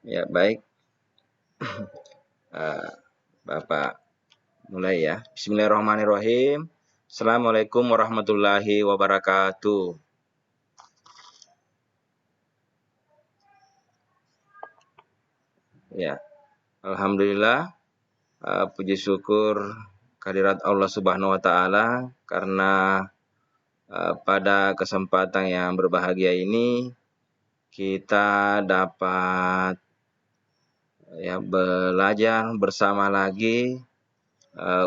Ya, baik. Eh, Bapak mulai ya. Bismillahirrahmanirrahim. Assalamualaikum warahmatullahi wabarakatuh. Ya, Alhamdulillah. Puji syukur kehadirat Allah Subhanahu wa Ta'ala karena pada kesempatan yang berbahagia ini kita dapat ya belajar bersama lagi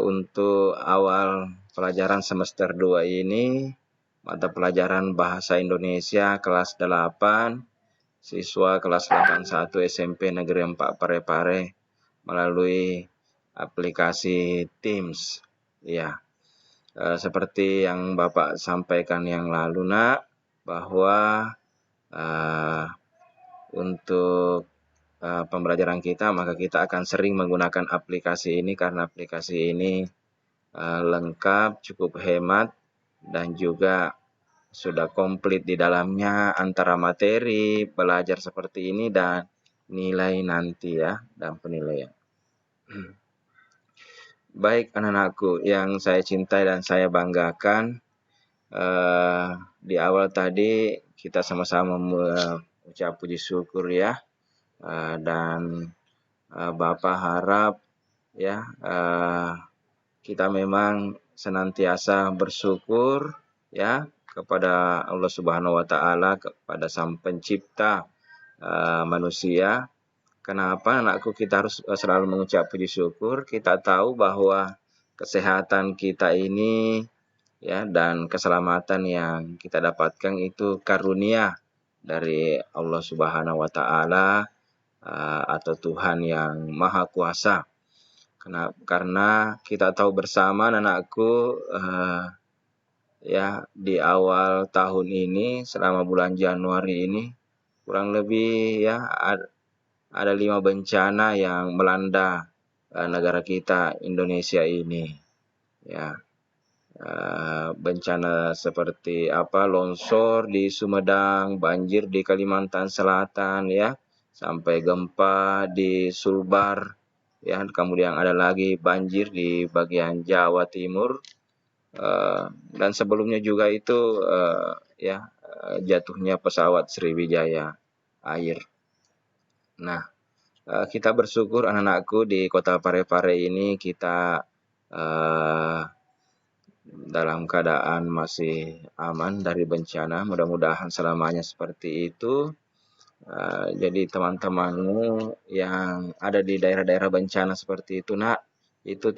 untuk awal pelajaran semester 2 ini, mata pelajaran Bahasa Indonesia kelas 8, siswa kelas 81 SMP Negeri 4 Parepare melalui aplikasi Teams. Ya, seperti yang Bapak sampaikan yang lalu, Nak, bahwa untuk pembelajaran kita, maka kita akan sering menggunakan aplikasi ini karena aplikasi ini lengkap, cukup hemat, dan juga sudah komplit di dalamnya antara materi, belajar seperti ini, dan nilai nanti ya, dan penilaian. Baik anak-anakku yang saya cintai dan saya banggakan, di awal tadi kita sama-sama mengucap puji syukur ya, dan Bapak harap ya kita memang senantiasa bersyukur ya kepada Allah Subhanahu wa Ta'ala, kepada Sang Pencipta manusia. Kenapa anakku kita harus selalu mengucap puji syukur? Kita tahu bahwa kesehatan kita ini ya dan keselamatan yang kita dapatkan itu karunia dari Allah Subhanahu wa Ta'ala atau Tuhan yang Maha Kuasa. Karena kita tahu bersama anakku ya di awal tahun ini selama bulan Januari ini kurang lebih ya ada 5 bencana yang melanda negara kita Indonesia ini ya. Bencana seperti longsor di Sumedang, banjir di Kalimantan Selatan ya, sampai gempa di Sulbar ya, kemudian ada lagi banjir di bagian Jawa Timur, dan sebelumnya juga itu jatuhnya pesawat Sriwijaya Air. Nah, kita bersyukur anak-anakku di kota Parepare ini kita dalam keadaan masih aman dari bencana, mudah-mudahan selamanya seperti itu. Jadi teman-temanmu yang ada di daerah-daerah bencana seperti itu, Nak, itu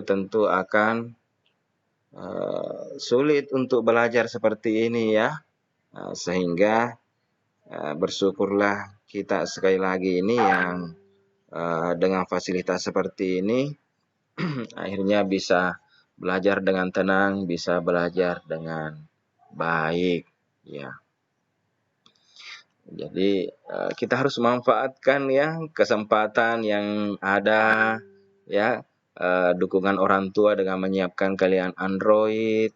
tentu akan sulit untuk belajar seperti ini ya, sehingga bersyukurlah kita sekali lagi ini yang dengan fasilitas seperti ini akhirnya bisa belajar dengan tenang, bisa belajar dengan baik ya. Jadi kita harus memanfaatkan ya kesempatan yang ada ya, dukungan orang tua dengan menyiapkan kalian Android,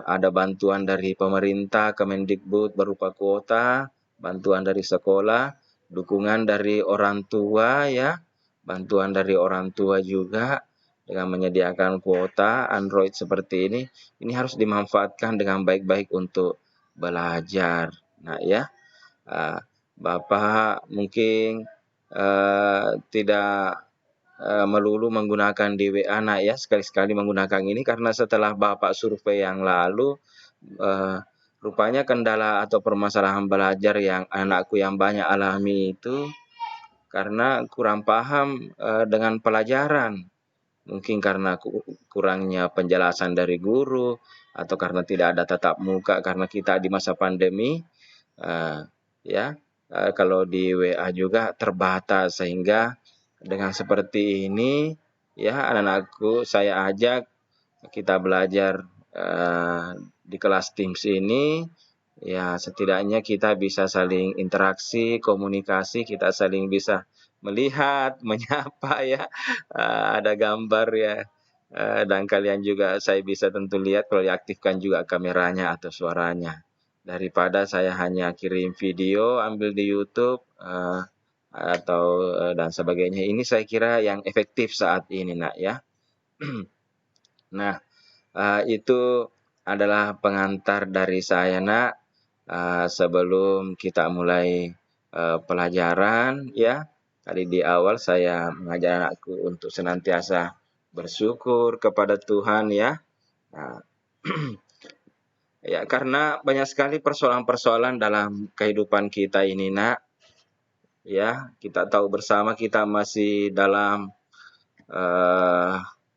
ada bantuan dari pemerintah Kemendikbud berupa kuota, bantuan dari sekolah, dukungan dari orang tua ya, bantuan dari orang tua juga dengan menyediakan kuota Android seperti ini harus dimanfaatkan dengan baik-baik untuk belajar. Nah ya, Bapak mungkin tidak melulu menggunakan DWA Nak ya, sekali-sekali menggunakan ini karena setelah Bapak survei yang lalu rupanya kendala atau permasalahan belajar yang anakku yang banyak alami itu karena kurang paham dengan pelajaran. Mungkin karena kurangnya penjelasan dari guru atau karena tidak ada tatap muka karena kita di masa pandemi ya. Kalau di WA juga terbatas, sehingga dengan seperti ini ya anak-anakku saya ajak kita belajar di kelas Teams ini ya, setidaknya kita bisa saling interaksi, komunikasi, kita saling bisa melihat, menyapa ya, ada gambar ya, dan kalian juga saya bisa tentu lihat kalau diaktifkan juga kameranya atau suaranya. daripada saya hanya kirim video ambil di YouTube atau dan sebagainya. Ini saya kira yang efektif saat ini, Nak, ya. Nah, itu adalah pengantar dari saya, Nak. Sebelum kita mulai pelajaran, ya. Tadi di awal saya mengajar anakku untuk senantiasa bersyukur kepada Tuhan, ya. Nah, ya, karena banyak sekali persoalan-persoalan dalam kehidupan kita ini, Nak. Ya, kita tahu bersama kita masih dalam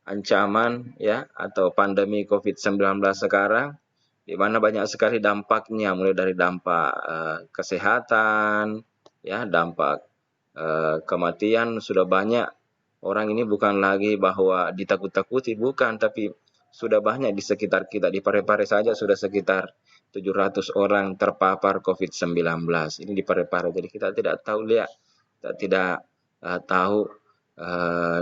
ancaman, ya, atau pandemi COVID-19 sekarang, di mana banyak sekali dampaknya, mulai dari dampak kesehatan, ya, dampak kematian sudah banyak. Orang ini bukan lagi bahwa ditakut-takuti, bukan, tapi sudah banyak di sekitar kita. Di Parepare saja sudah sekitar 700 orang terpapar COVID-19. Ini di Parepare. Jadi kita tidak tahu, lihat, kita tidak tahu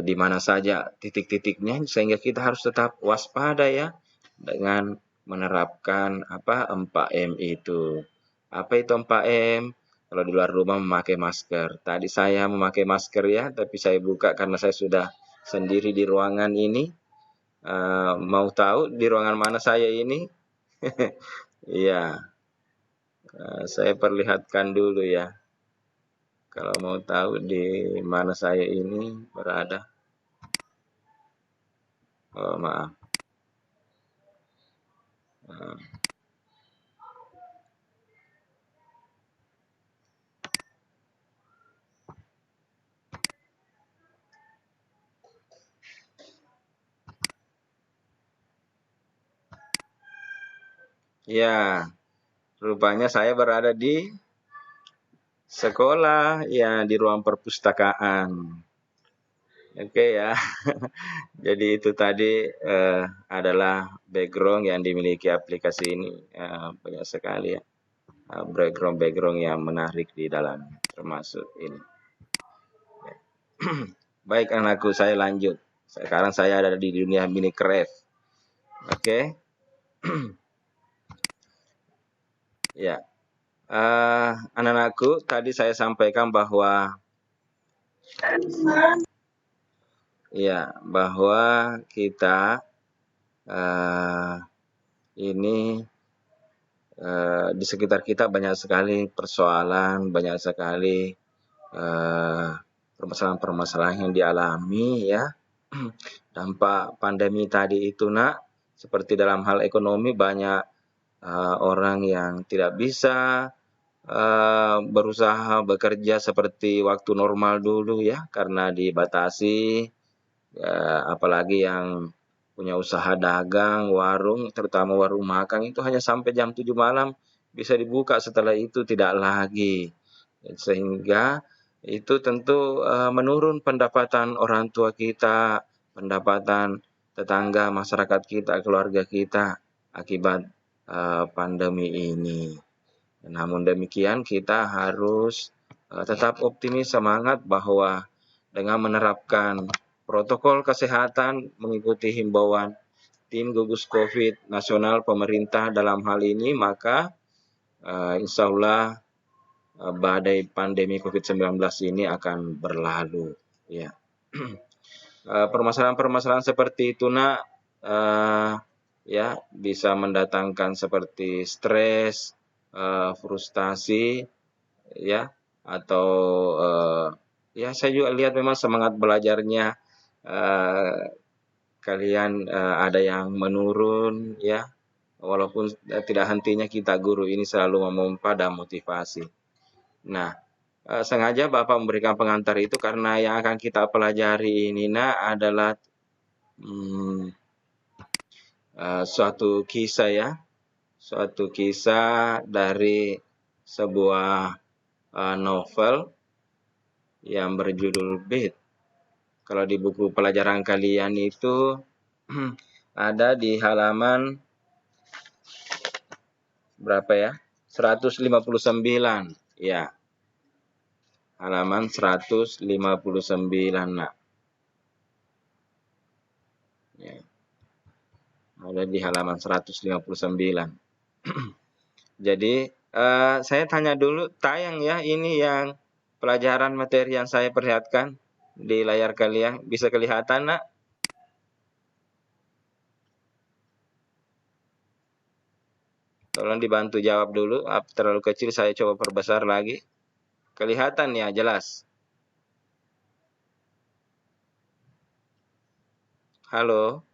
di mana saja titik-titiknya, sehingga kita harus tetap waspada, ya, dengan menerapkan 4M itu. Apa itu 4M? Kalau di luar rumah memakai masker. Tadi saya memakai masker, ya, tapi saya buka karena saya sudah sendiri di ruangan ini. Mau tahu di ruangan mana saya ini? Iya, saya perlihatkan dulu, ya. Kalau mau tahu di mana saya ini berada. Oh, maaf. Ya, rupanya saya berada di sekolah, ya, di ruang perpustakaan. Oke, ya. Jadi itu tadi adalah background yang dimiliki aplikasi ini. Banyak sekali, ya, background yang menarik di dalam, termasuk ini. Baik, anakku, saya lanjut. Sekarang saya ada di dunia Minecraft. Oke. Ya. Anak-anakku, tadi saya sampaikan bahwa kita ini di sekitar kita banyak sekali persoalan, banyak sekali permasalahan-permasalahan yang dialami, ya. Dampak pandemi tadi itu, Nak, seperti dalam hal ekonomi banyak orang yang tidak bisa berusaha bekerja seperti waktu normal dulu, ya, karena dibatasi. Apalagi yang punya usaha dagang, warung, terutama warung makan, itu hanya sampai jam 7 malam bisa dibuka, setelah itu tidak lagi. Sehingga itu tentu menurun pendapatan orang tua kita, pendapatan tetangga, masyarakat kita, keluarga kita akibat pandemi ini. Namun demikian kita harus tetap optimis, semangat bahwa dengan menerapkan protokol kesehatan, mengikuti himbauan tim gugus COVID nasional pemerintah dalam hal ini, maka insya Allah badai pandemi COVID-19 ini akan berlalu, ya. Permasalahan-permasalahan seperti itu, Nak, ya, bisa mendatangkan seperti stres, frustasi, ya, atau ya, saya juga lihat memang semangat belajarnya kalian ada yang menurun, ya, walaupun tidak hentinya kita guru ini selalu memompa dan motivasi. Nah, sengaja Bapak memberikan pengantar itu karena yang akan kita pelajari ini, Nak, adalah suatu kisah, ya, suatu kisah dari sebuah novel yang berjudul Beat. Kalau di buku pelajaran kalian itu ada di halaman berapa, ya? 159, ya. Halaman 159, Nak. Ya. Ada di halaman 159. Jadi saya tanya dulu, tayang ya ini yang pelajaran materi yang saya perlihatkan di layar kalian, bisa kelihatan nak? Tolong dibantu jawab dulu, terlalu kecil saya coba perbesar lagi. Kelihatan ya, jelas. Halo,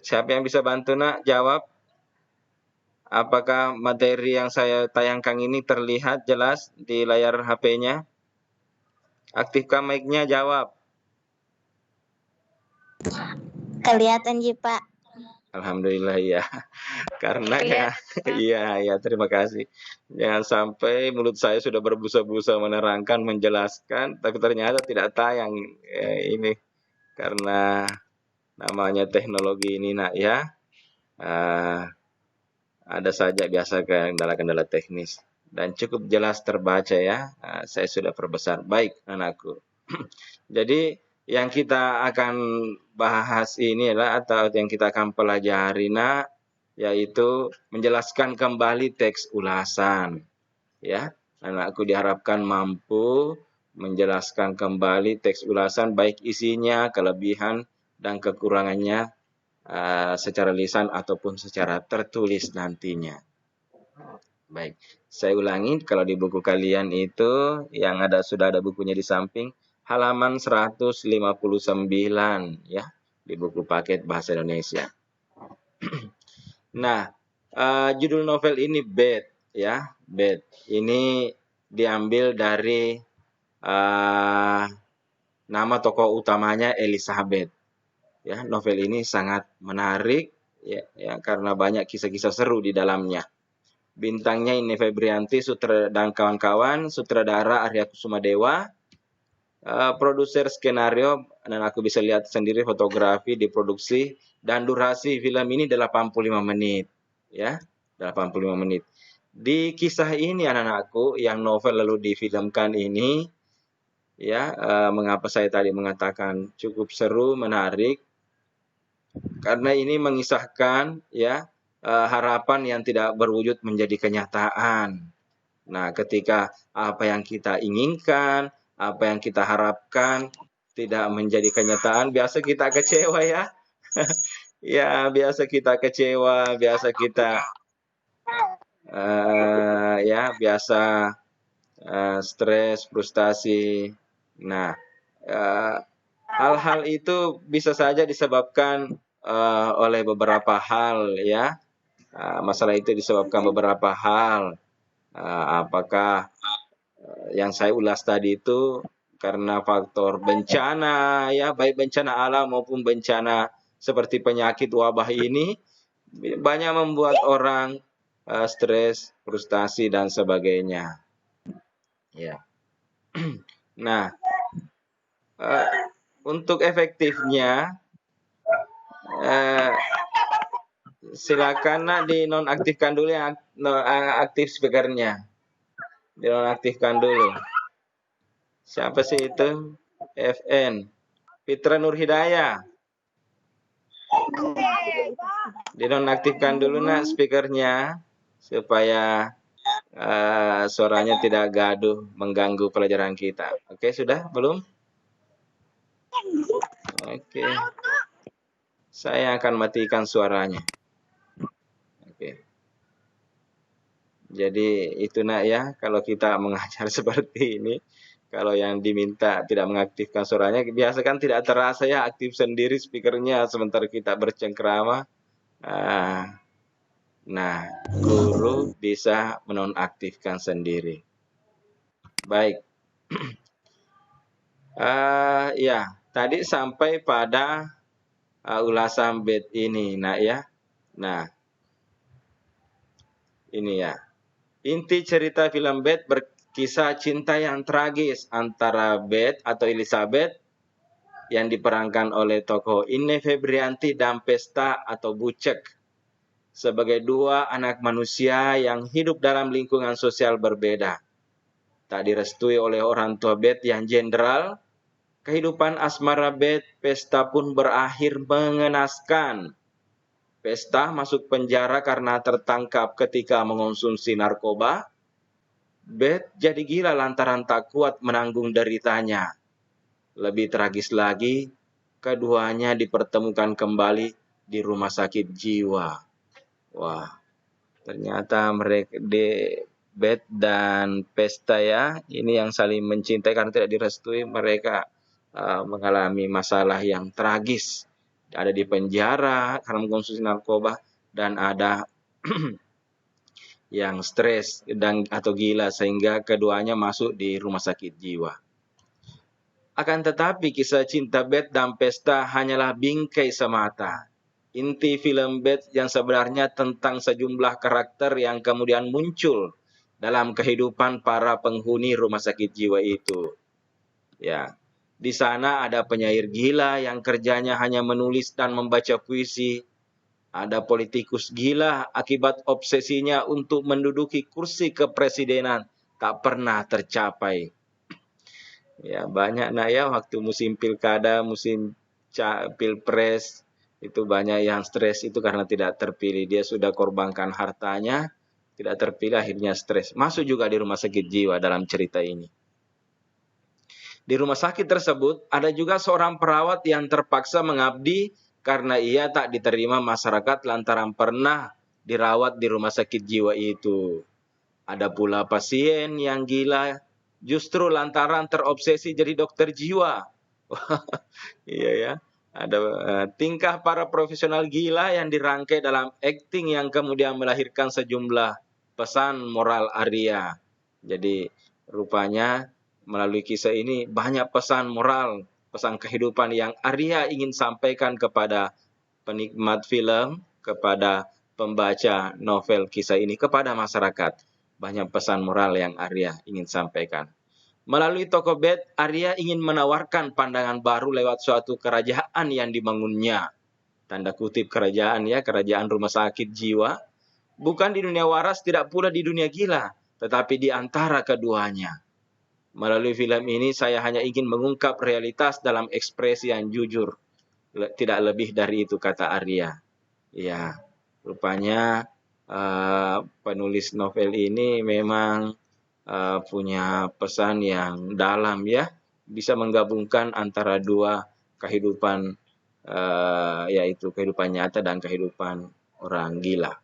siapa yang bisa bantu nak jawab? Apakah materi yang saya tayangkan ini terlihat jelas di layar HP-nya? Aktifkan mic-nya, jawab. Kelihatan Ji Pak. Alhamdulillah ya. Karena ya, iya, terima kasih. Jangan sampai mulut saya sudah berbusa-busa menerangkan, menjelaskan, tapi ternyata tidak tayang ini karena namanya teknologi ini nak ya. Ada saja biasa kendala-kendala teknis dan cukup jelas terbaca ya. Saya sudah perbesar. Baik anakku. Jadi yang kita akan bahas ini adalah atau yang kita akan pelajari nak, yaitu menjelaskan kembali teks ulasan. Ya, anakku diharapkan mampu menjelaskan kembali teks ulasan baik isinya, kelebihan dan kekurangannya secara lisan ataupun secara tertulis nantinya. Baik, saya ulangi, kalau di buku kalian itu yang sudah ada bukunya di samping, halaman 159 ya, di buku paket bahasa Indonesia. Nah, judul novel ini Bed ya, Bed. Ini diambil dari nama tokoh utamanya Elizabeth. Ya, novel ini sangat menarik ya karena banyak kisah-kisah seru di dalamnya. Bintangnya ini Febrianti dan kawan-kawan, sutradara Arya Kusumadewa, produser skenario, dan aku bisa lihat sendiri fotografi diproduksi, dan durasi film ini 85 menit. Ya, 85 menit. Di kisah ini anak-anakku, yang novel lalu difilmkan ini, ya, mengapa saya tadi mengatakan cukup seru, menarik, karena ini mengisahkan ya harapan yang tidak berwujud menjadi kenyataan. Nah, ketika apa yang kita inginkan, apa yang kita harapkan tidak menjadi kenyataan, biasa kita kecewa ya. Ya, biasa kita kecewa, biasa kita biasa stres, frustasi. Nah, hal-hal itu bisa saja disebabkan oleh beberapa hal ya. Masalah itu disebabkan beberapa hal. Apakah yang saya ulas tadi itu karena faktor bencana ya, baik bencana alam maupun bencana seperti penyakit wabah ini banyak membuat orang stres, frustasi dan sebagainya. Ya. Nah, untuk efektifnya silakan nak dinonaktifkan dulu yang aktif speakernya. Dinonaktifkan dulu. Siapa sih itu? FN. Fitra Nur Hidayah. Dinonaktifkan dulu nak speakernya supaya suaranya tidak gaduh mengganggu pelajaran kita. Oke, sudah belum? Oke. Saya akan matikan suaranya. Oke. Jadi itu nak ya, kalau kita mengajar seperti ini, kalau yang diminta tidak mengaktifkan suaranya, biasa kan tidak terasa ya aktif sendiri speakernya sementara kita bercengkrama. Nah, guru bisa menonaktifkan sendiri. Baik. Ya, tadi sampai pada ulasan bed ini, nak ya. Nah, ini ya. Inti cerita film Bed berkisah cinta yang tragis antara Bed atau Elizabeth yang diperankan oleh tokoh Ine Febrianti dan Pesta atau Bucek sebagai dua anak manusia yang hidup dalam lingkungan sosial berbeda. Tak direstui oleh orang tua Bed yang jenderal, kehidupan asmara Bed Pesta pun berakhir mengenaskan. Pesta masuk penjara karena tertangkap ketika mengonsumsi narkoba. Bet jadi gila lantaran tak kuat menanggung deritanya. Lebih tragis lagi, keduanya dipertemukan kembali di rumah sakit jiwa. Wah, ternyata mereka Bet dan Pesta ya, ini yang saling mencintai karena tidak direstui, mereka mengalami masalah yang tragis. Ada di penjara karena mengkonsumsi narkoba, dan ada yang stres dan atau gila sehingga keduanya masuk di rumah sakit jiwa. Akan tetapi kisah cinta Bet dan Pesta hanyalah bingkai semata. Inti film Bet yang sebenarnya tentang sejumlah karakter yang kemudian muncul dalam kehidupan para penghuni rumah sakit jiwa itu. Ya, di sana ada penyair gila yang kerjanya hanya menulis dan membaca puisi. Ada politikus gila akibat obsesinya untuk menduduki kursi kepresidenan tak pernah tercapai. Ya, banyak ya waktu musim pilkada, musim pilpres itu banyak yang stres itu karena tidak terpilih. Dia sudah korbankan hartanya, tidak terpilih akhirnya stres. Masuk juga di rumah sakit jiwa dalam cerita ini. Di rumah sakit tersebut ada juga seorang perawat yang terpaksa mengabdi karena ia tak diterima masyarakat lantaran pernah dirawat di rumah sakit jiwa itu. Ada pula pasien yang gila justru lantaran terobsesi jadi dokter jiwa. Iya ya. Ada tingkah para profesional gila yang dirangkai dalam akting yang kemudian melahirkan sejumlah pesan moral Arya. Jadi rupanya melalui kisah ini banyak pesan moral, pesan kehidupan yang Arya ingin sampaikan kepada penikmat film, kepada pembaca novel kisah ini, kepada masyarakat. Banyak pesan moral yang Arya ingin sampaikan. Melalui tokoh Bet, Arya ingin menawarkan pandangan baru lewat suatu kerajaan yang dibangunnya. Tanda kutip kerajaan ya, kerajaan rumah sakit jiwa. Bukan di dunia waras, tidak pula di dunia gila, tetapi di antara keduanya. Melalui film ini saya hanya ingin mengungkap realitas dalam ekspresi yang jujur. Tidak lebih dari itu, kata Arya. Ya, rupanya penulis novel ini memang punya pesan yang dalam ya, bisa menggabungkan antara dua kehidupan, yaitu kehidupan nyata dan kehidupan orang gila.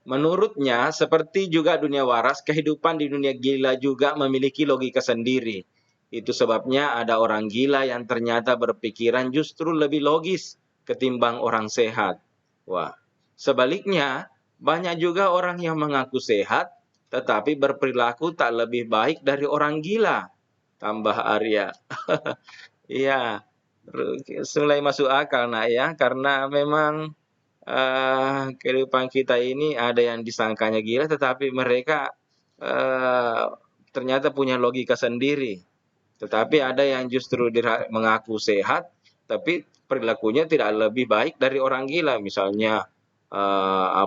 Menurutnya, seperti juga dunia waras, kehidupan di dunia gila juga memiliki logika sendiri. Itu sebabnya ada orang gila yang ternyata berpikiran justru lebih logis ketimbang orang sehat. Wah, sebaliknya, banyak juga orang yang mengaku sehat, tetapi berperilaku tak lebih baik dari orang gila. Tambah Arya. Iya, mulai masuk akal nak ya, karena memang kehidupan kita ini ada yang disangkanya gila, tetapi mereka ternyata punya logika sendiri. Tetapi ada yang justru mengaku sehat, tapi perilakunya tidak lebih baik dari orang gila. Misalnya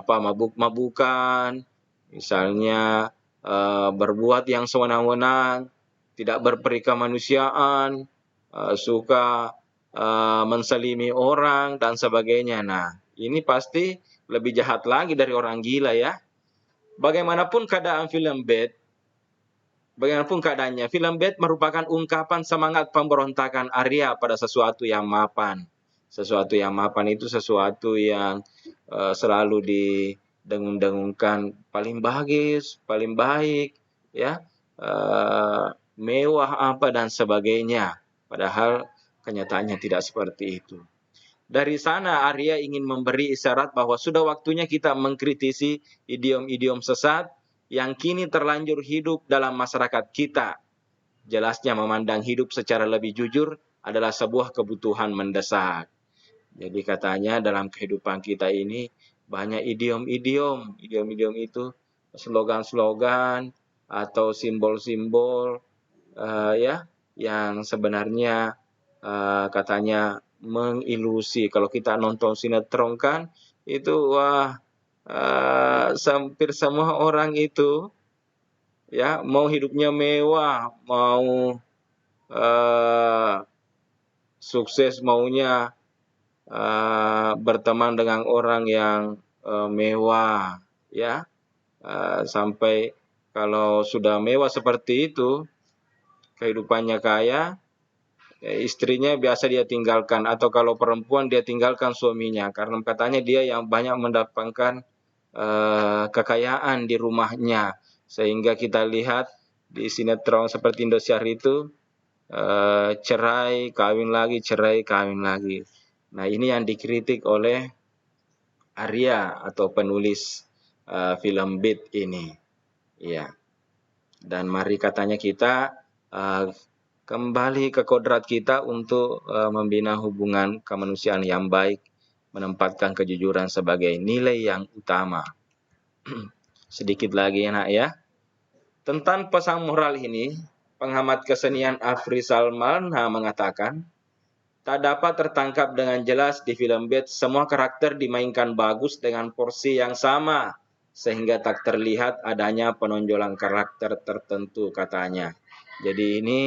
mabuk-mabukan, misalnya berbuat yang sewenang-wenang, tidak berperi kemanusiaan, suka menselimi orang dan sebagainya. Nah, ini pasti lebih jahat lagi dari orang gila ya. Bagaimanapun keadaannya, film Bet merupakan ungkapan semangat pemberontakan Arya pada sesuatu yang mapan. Sesuatu yang mapan itu sesuatu yang selalu didengung-dengungkan paling bagus, paling baik, ya, mewah apa dan sebagainya. Padahal kenyataannya tidak seperti itu. Dari sana Arya ingin memberi isyarat bahwa sudah waktunya kita mengkritisi idiom-idiom sesat yang kini terlanjur hidup dalam masyarakat kita. Jelasnya memandang hidup secara lebih jujur adalah sebuah kebutuhan mendesak. Jadi katanya dalam kehidupan kita ini banyak idiom-idiom. Idiom-idiom itu slogan-slogan atau simbol-simbol ya yang sebenarnya katanya mengilusi. Kalau kita nonton sinetron kan itu wah hampir semua orang itu ya mau hidupnya mewah, mau sukses, maunya berteman dengan orang yang mewah, ya, sampai kalau sudah mewah seperti itu, kehidupannya kaya, istrinya biasa dia tinggalkan, atau kalau perempuan dia tinggalkan suaminya, karena katanya dia yang banyak mendapatkan kekayaan di rumahnya, sehingga kita lihat di sinetron seperti Indosiar itu cerai, kawin lagi, cerai, kawin lagi. Nah, ini yang dikritik oleh Arya atau penulis film Beat ini. Ya. Dan mari katanya kita kembali ke kodrat kita untuk membina hubungan kemanusiaan yang baik, menempatkan kejujuran sebagai nilai yang utama. Sedikit lagi nak ya. Tentang pesan moral ini, pengamat kesenian Afri Salman mengatakan, tak dapat tertangkap dengan jelas di film Bad, semua karakter dimainkan bagus dengan porsi yang sama, sehingga tak terlihat adanya penonjolan karakter tertentu katanya. Jadi ini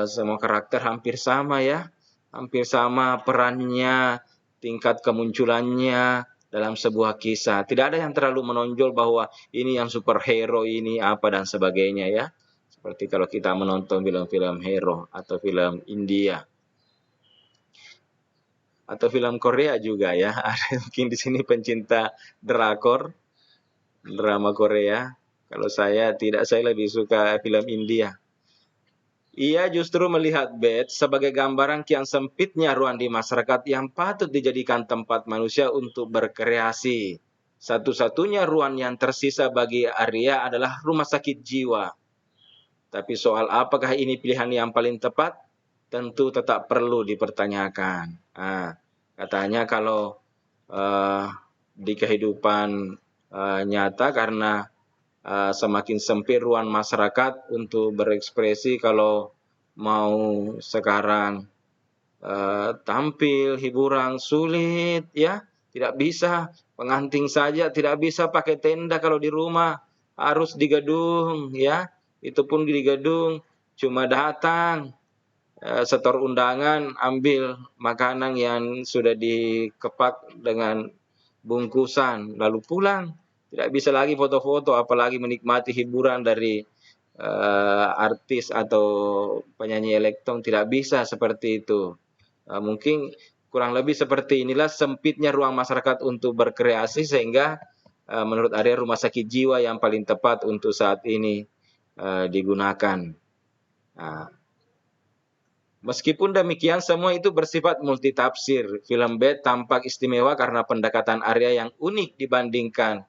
semua karakter hampir sama ya, hampir sama perannya, tingkat kemunculannya dalam sebuah kisah. Tidak ada yang terlalu menonjol bahwa ini yang superhero ini apa dan sebagainya ya. Seperti kalau kita menonton film-film hero atau film India atau film Korea juga ya. Ada mungkin di sini pencinta drakor, drama Korea. Kalau saya tidak, saya lebih suka film India. Ia justru melihat Bed sebagai gambaran kian sempitnya ruang di masyarakat yang patut dijadikan tempat manusia untuk berkreasi. Satu-satunya ruang yang tersisa bagi Arya adalah rumah sakit jiwa. Tapi soal apakah ini pilihan yang paling tepat, tentu tetap perlu dipertanyakan. Katanya kalau di kehidupan nyata, karena semakin sempit ruang masyarakat untuk berekspresi, kalau mau sekarang tampil hiburan sulit ya, tidak bisa pengantin saja, tidak bisa pakai tenda kalau di rumah, harus di gedung ya, itu pun di gedung cuma datang setor undangan, ambil makanan yang sudah dikepak dengan bungkusan, lalu pulang. Tidak bisa lagi foto-foto, apalagi menikmati hiburan dari artis atau penyanyi elektron, tidak bisa seperti itu. Mungkin kurang lebih seperti inilah sempitnya ruang masyarakat untuk berkreasi, sehingga menurut Arya rumah sakit jiwa yang paling tepat untuk saat ini digunakan. Meskipun demikian, semua itu bersifat multitafsir. Film Bad tampak istimewa karena pendekatan Arya yang unik dibandingkan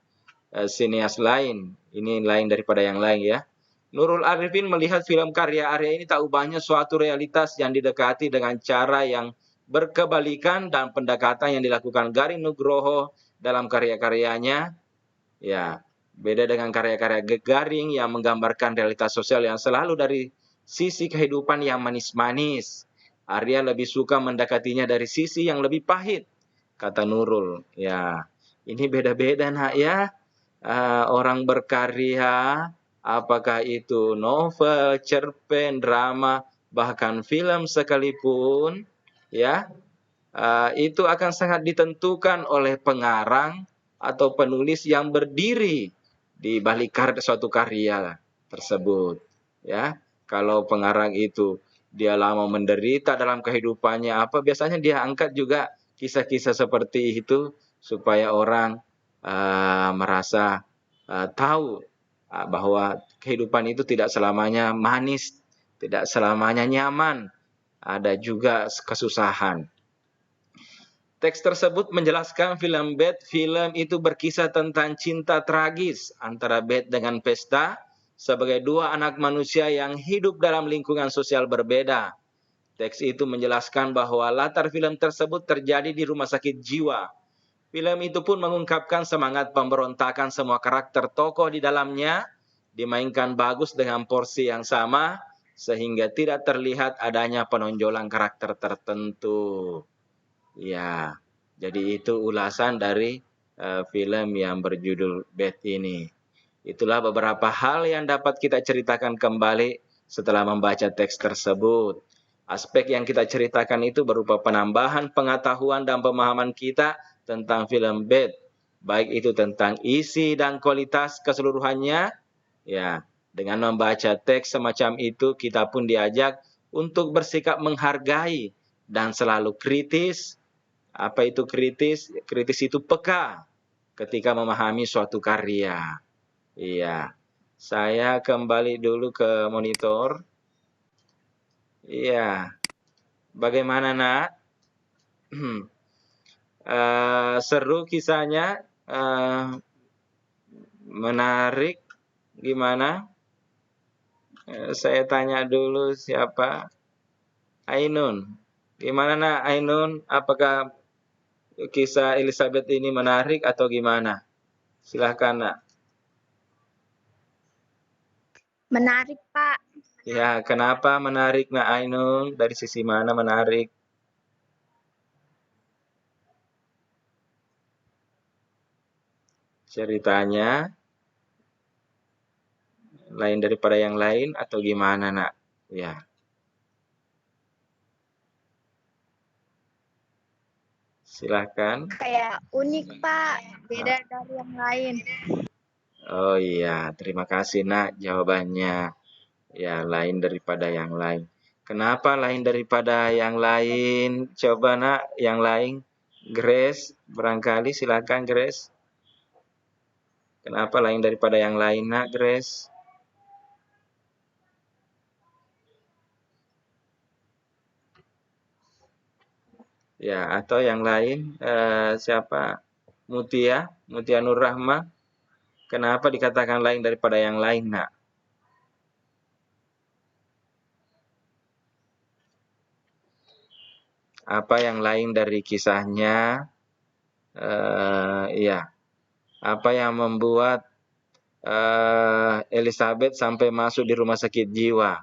sineas lain. Ini lain daripada yang lain ya. Nurul Arifin melihat film karya Arya ini tak ubahnya suatu realitas yang didekati dengan cara yang berkebalikan, dan pendekatan yang dilakukan Garin Nugroho dalam karya-karyanya ya beda dengan karya-karya Garing yang menggambarkan realitas sosial yang selalu dari sisi kehidupan yang manis-manis. Arya lebih suka mendekatinya dari sisi yang lebih pahit, kata Nurul. Ya, ini beda-beda nak ya. Orang berkarya, apakah itu novel, cerpen, drama, bahkan film sekalipun, ya, itu akan sangat ditentukan oleh pengarang atau penulis yang berdiri di balik suatu karya tersebut. Ya, kalau pengarang itu dia lama menderita dalam kehidupannya, apa biasanya dia angkat juga kisah-kisah seperti itu supaya orang merasa tahu bahwa kehidupan itu tidak selamanya manis, tidak selamanya nyaman, ada juga kesusahan. Teks tersebut menjelaskan film Bad, film itu berkisah tentang cinta tragis antara Bad dengan Pesta sebagai dua anak manusia yang hidup dalam lingkungan sosial berbeda. Teks itu menjelaskan bahwa latar film tersebut terjadi di rumah sakit jiwa. Film itu pun mengungkapkan semangat pemberontakan semua karakter tokoh di dalamnya, dimainkan bagus dengan porsi yang sama, sehingga tidak terlihat adanya penonjolan karakter tertentu. Ya, jadi itu ulasan dari film yang berjudul Bad ini. Itulah beberapa hal yang dapat kita ceritakan kembali setelah membaca teks tersebut. Aspek yang kita ceritakan itu berupa penambahan pengetahuan dan pemahaman kita tentang film Bad, baik itu tentang isi dan kualitas keseluruhannya. Ya, dengan membaca teks semacam itu, kita pun diajak untuk bersikap menghargai dan selalu kritis. Apa itu kritis? Kritis itu peka ketika memahami suatu karya. Iya. Saya kembali dulu ke monitor. Iya. Bagaimana, Nak? Seru kisahnya, menarik, gimana? Saya tanya dulu siapa? Ainun. Gimana, Nak? Ainun, apakah kisah Elizabeth ini menarik atau gimana? Silahkan, Nak. Menarik, Pak. Ya, kenapa menarik, Nak Ainun? Dari sisi mana menarik? Ceritanya lain daripada yang lain atau gimana, Nak? Ya, silahkan. Kayak unik, Pak. Beda dari yang lain. Oh iya, terima kasih, Nak, jawabannya. Ya, lain daripada yang lain. Kenapa lain daripada yang lain? Coba, Nak, yang lain. Grace, barangkali silakan, Grace. Kenapa lain daripada yang lain, Nak, Grace? Ya, atau yang lain, siapa? Mutia Nur Rahma. Kenapa dikatakan lain daripada yang lain, Nak? Apa yang lain dari kisahnya? Iya. Apa yang membuat Elizabeth sampai masuk di rumah sakit jiwa?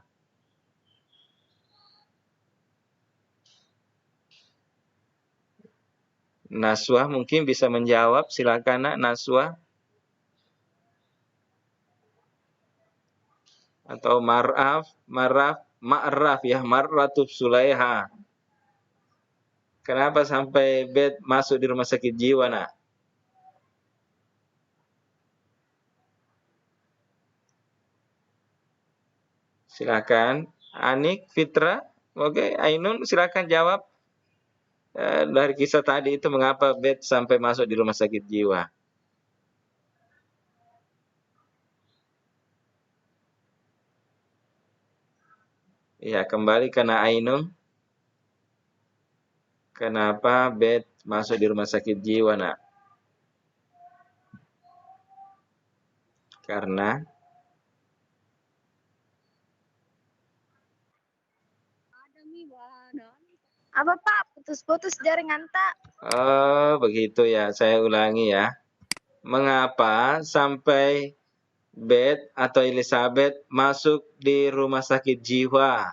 Naswa mungkin bisa menjawab. Silakan, Nak, Naswa. Atau Ma'raf ya, Marratub Sulaiha. Kenapa sampai Beth masuk di rumah sakit jiwa, Nak? Silakan. Anik, Fitra. Oke, Ainun silakan jawab. Dari kisah tadi itu mengapa Beth sampai masuk di rumah sakit jiwa? Ya, kembali karena Ainun. Kenapa Beth masuk di rumah sakit jiwa, Nak? Karena Apa, Pak? Putus-putus jaringan, tak? oh, begitu ya. Saya ulangi ya. Mengapa sampai Beth atau Elizabeth masuk di rumah sakit jiwa?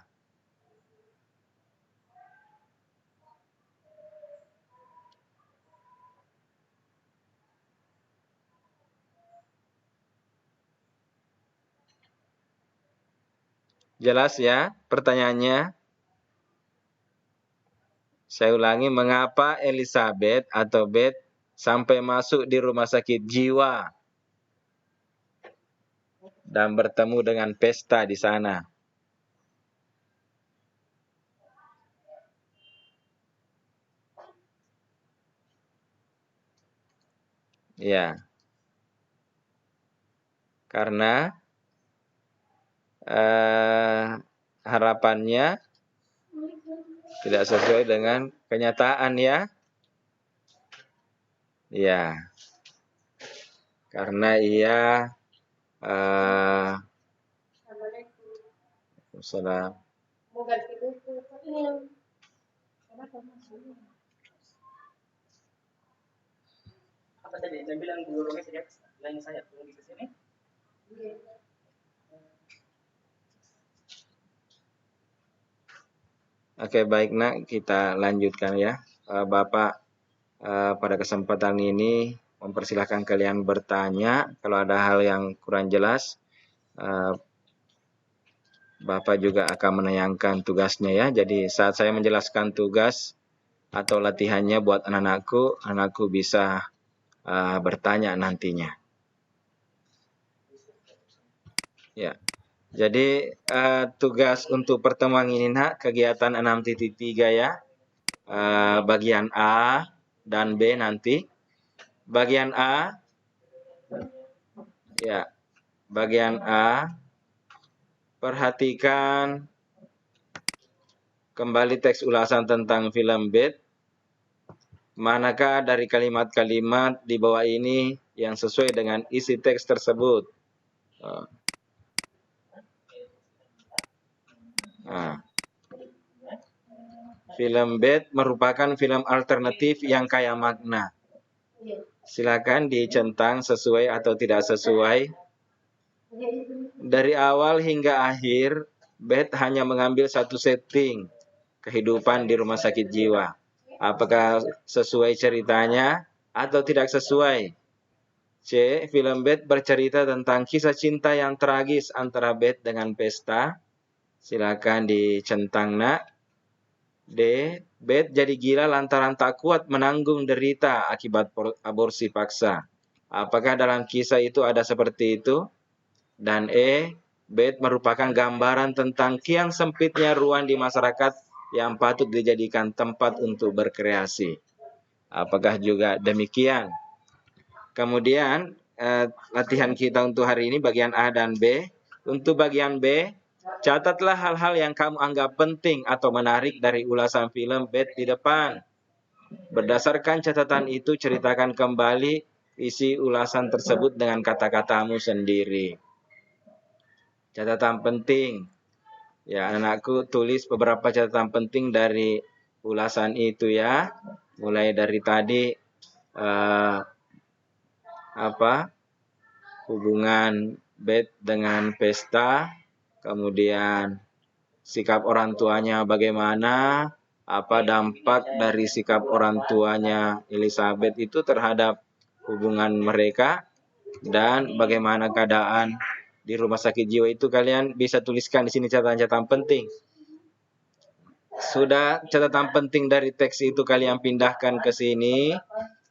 Jelas ya pertanyaannya? Saya ulangi, mengapa Elizabeth atau Beth sampai masuk di rumah sakit jiwa dan bertemu dengan pesta di sana? Ya, karena harapannya tidak sesuai dengan kenyataan ya. Ya, karena ia salah. Apa tadi? Saya bilang gulurnya saya lain saya turun di sini. Oke, baik, Nak, kita lanjutkan ya. Bapak pada kesempatan ini mempersilahkan kalian bertanya kalau ada hal yang kurang jelas. Bapak juga akan menayangkan tugasnya ya. Jadi saat saya menjelaskan tugas atau latihannya buat anak-anakku bisa bertanya nantinya. Ya. Jadi tugas untuk pertemuan ini nak kegiatan 6.3 ya. Bagian A dan B nanti. Bagian A ya. Bagian A, perhatikan kembali teks ulasan tentang film Bed. Manakah dari kalimat-kalimat di bawah ini yang sesuai dengan isi teks tersebut? Film Bed merupakan film alternatif yang kaya makna. Silakan dicentang sesuai atau tidak sesuai. Dari awal hingga akhir, Bed hanya mengambil satu setting kehidupan di rumah sakit jiwa. Apakah sesuai ceritanya atau tidak sesuai? C. Film Bed bercerita tentang kisah cinta yang tragis antara Bed dengan Pesta. Silakan dicentang nak. D. Bed jadi gila lantaran tak kuat menanggung derita akibat aborsi paksa. Apakah dalam kisah itu ada seperti itu? Dan E. Bed merupakan gambaran tentang kian sempitnya ruang di masyarakat yang patut dijadikan tempat untuk berkreasi. Apakah juga demikian? Kemudian latihan kita untuk hari ini bagian A dan B. Untuk bagian B, catatlah hal-hal yang kamu anggap penting atau menarik dari ulasan film Bed di depan. Berdasarkan catatan itu, ceritakan kembali isi ulasan tersebut dengan kata-katamu sendiri. Catatan penting. Ya, anakku tulis beberapa catatan penting dari ulasan itu ya. Mulai dari tadi hubungan Bed dengan Pesta, kemudian sikap orang tuanya bagaimana, apa dampak dari sikap orang tuanya Elizabeth itu terhadap hubungan mereka, dan bagaimana keadaan di rumah sakit jiwa itu. Kalian bisa tuliskan di sini catatan-catatan penting. Sudah catatan penting dari teks itu kalian pindahkan ke sini.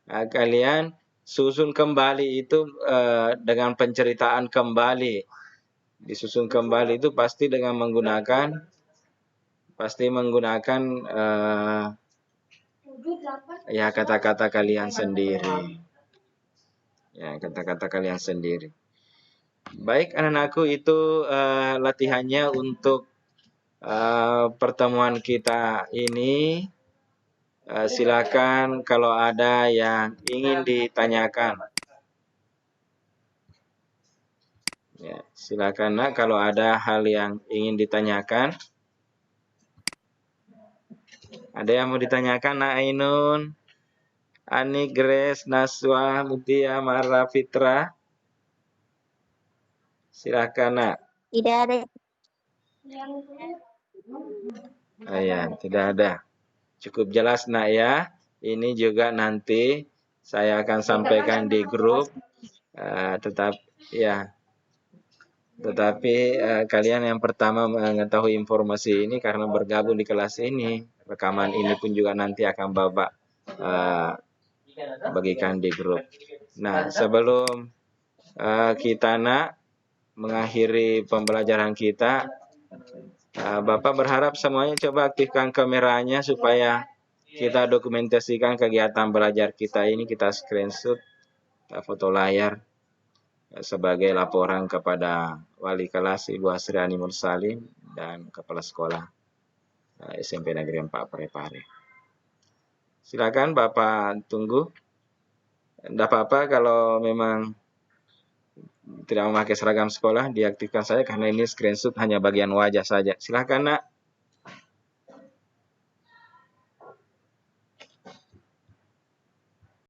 Nah, kalian susun kembali itu dengan penceritaan kembali. Disusun kembali itu pasti dengan menggunakan ya kata-kata kalian sendiri. Ya, kata-kata kalian sendiri. Baik anak-anakku, itu latihannya untuk pertemuan kita ini. Silakan kalau ada yang ingin ditanyakan. Ya, silakan nak kalau ada hal yang ingin ditanyakan. Ada yang mau ditanyakan nak Ainun, Ani, Grace, Naswa, Mutia, Mara, Fitra? Silakan nak. Tidak ada. Ya, tidak ada. Cukup jelas nak ya. Ini juga nanti saya akan sampaikan di grup. Tetapi kalian yang pertama mengetahui informasi ini karena bergabung di kelas ini. Rekaman ini pun juga nanti akan Bapak bagikan di grup. Nah, sebelum kita nak mengakhiri pembelajaran kita, Bapak berharap semuanya coba aktifkan kameranya supaya kita dokumentasikan kegiatan belajar kita ini, kita screenshot foto layar sebagai laporan kepada wali kelas Ibu Asriani Mursalin dan kepala sekolah SMP Negeri 4 Parepare. Silakan Bapak tunggu. Tidak apa-apa kalau memang tidak memakai seragam sekolah, diaktifkan saja karena ini screenshot hanya bagian wajah saja. Silakan nak.